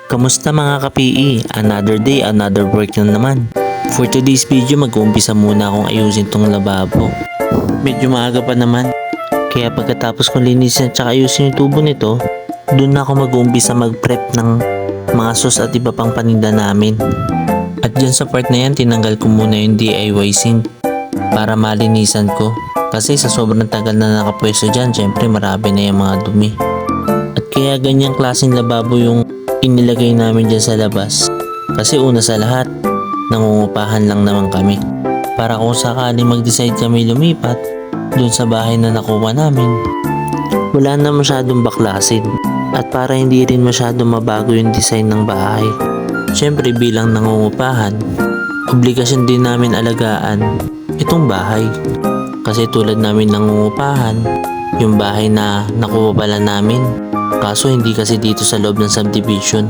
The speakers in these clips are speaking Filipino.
Kamusta mga ka-PE? Another day, another work na naman. For today's video, mag-uumpisa muna akong ayusin tong lababo. Medyo maaga pa naman. Kaya pagkatapos kong linisin at ayusin yung tubo nito, doon na ako mag-uumpisa mag-prep ng mga sauce at iba pang paninda namin. At dyan sa part na yan, tinanggal ko muna yung DIY sink para malinisan ko. Kasi sa sobrang tagal na nakapwesto dyan, syempre marami na yung mga dumi. At kaya ganyang klaseng lababo yung inilagay namin dyan sa labas. Kasi una sa lahat, nangungupahan lang naman kami. Para kung sakali mag-decide kami lumipat dun sa bahay na nakuha namin, wala na masyadong baklasin. At para hindi rin masyadong mabago yung design ng bahay. Siyempre bilang nangungupahan, obligasyon din namin alagaan itong bahay. Kasi tulad namin nangungupahan, yung bahay na nakuha pala namin, kaso hindi kasi dito sa loob ng subdivision.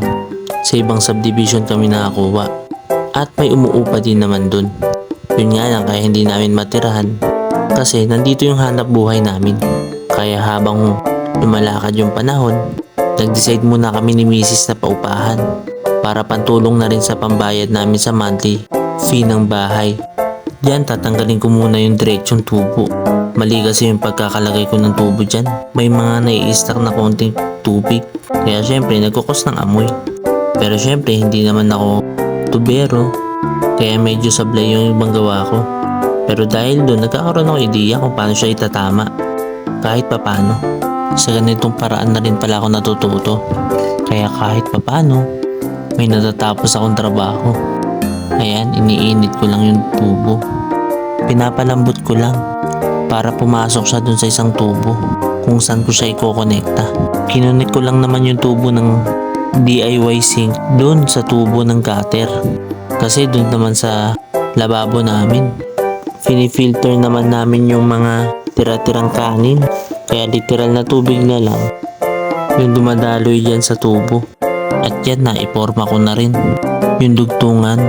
Sa ibang subdivision kami nakakuha. At may umuupa din naman dun. Yun nga lang kaya hindi namin matirahan. Kasi nandito yung hanap buhay namin. Kaya habang lumalakad yung panahon, nag-decide muna kami ni Mrs. na paupahan. Para pantulong na rin sa pambayad namin sa monthly fee ng bahay. Diyan tatanggalin ko muna yung diretsong tubo. Mali kasi yung pagkakalagay ko ng tubo dyan. May mga nai-stack na konting tubig. Kaya syempre nagkukos ng amoy. Pero syempre hindi naman ako tubero. Kaya medyo sablay yung ibang gawa ko. Pero dahil doon nagkakaroon ako ideya kung paano siya itatama. Kahit papano. Sa ganitong paraan na rin pala ako natututo. Kaya kahit papano may natatapos akong trabaho. Ayan, iniinit ko lang yung tubo. Pinapalambot ko lang para pumasok siya dun sa isang tubo kung saan ko siya i-connecta. Kinunik ko lang naman yung tubo ng DIY sink dun sa tubo ng gutter. Kasi dun naman sa lababo namin, filter naman namin yung mga tira-tirang kanin. Kaya literal na tubig na lang yung dumadaloy dyan sa tubo. At yan na, iporma ko na rin yung dugtungan.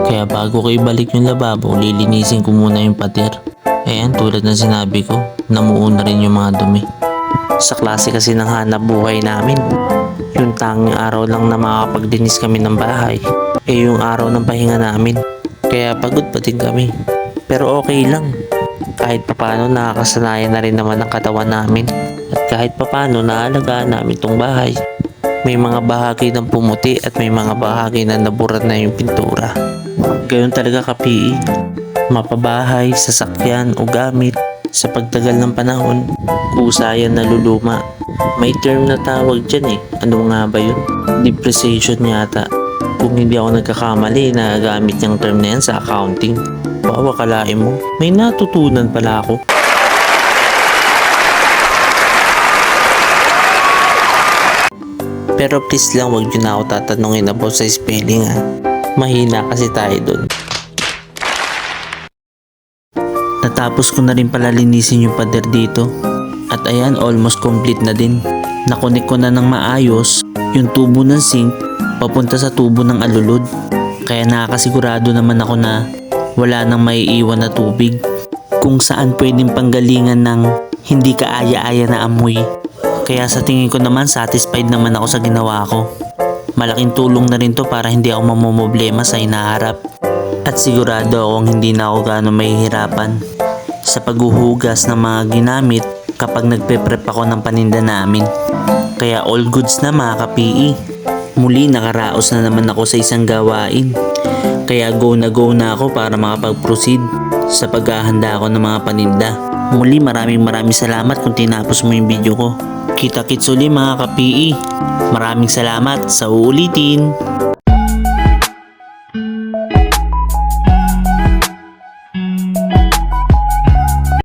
Kaya bago ko ibalik yung lababo, lilinisin ko muna yung pader. Ayan, tulad ng sinabi ko, namuo na rin yung mga dumi. Sa klase kasi ng hanap buhay namin, yung tanging araw lang na makakapaglinis kami ng bahay, yung araw ng pahinga namin. Kaya pagod pa din kami. Pero okay lang. Kahit papano nakakasanayan na rin naman ang katawan namin. At kahit papano naalagaan namin tong bahay. May mga bahagi ng pumuti at may mga bahagi na naburat na yung pintura. Gayon talaga ka-PE. Mapabahay, sasakyan o gamit sa pagtagal ng panahon, kusa yan naluluma. May term na tawag dyan eh. Ano nga ba yun? Depreciation yata. Kung hindi ako nagkakamali, nagagamit yung term na yan sa accounting. Bawa kalain mo, may natutunan pala ako. Pero please lang wag nyo na ako tatanungin about sa spelling ha. Mahina kasi tayo dun. Natapos ko na rin pala linisin yung pader dito. At ayan, almost complete na din. Nakonek ko na ng maayos yung tubo ng sink papunta sa tubo ng alulod. Kaya nakakasigurado naman ako na wala nang maiiwan na tubig. Kung saan pwedeng panggalingan ng hindi kaaya-aya na amoy. Kaya sa tingin ko naman satisfied naman ako sa ginawa ko. Malaking tulong na rin to para hindi ako mamomblema sa hinaharap. At sigurado akong hindi na ako gaano mahihirapan sa paghuhugas ng mga ginamit kapag nagpe-prep ako ng paninda namin. Kaya all goods na mga ka-PE. Muli nakaraos na naman ako sa isang gawain. Kaya go na ako para makapag-proceed sa paghahanda ako ng mga paninda. Muli maraming salamat kung tinapos mo yung video ko. Kita-kits uli mga ka-PE. Maraming salamat sa uulitin.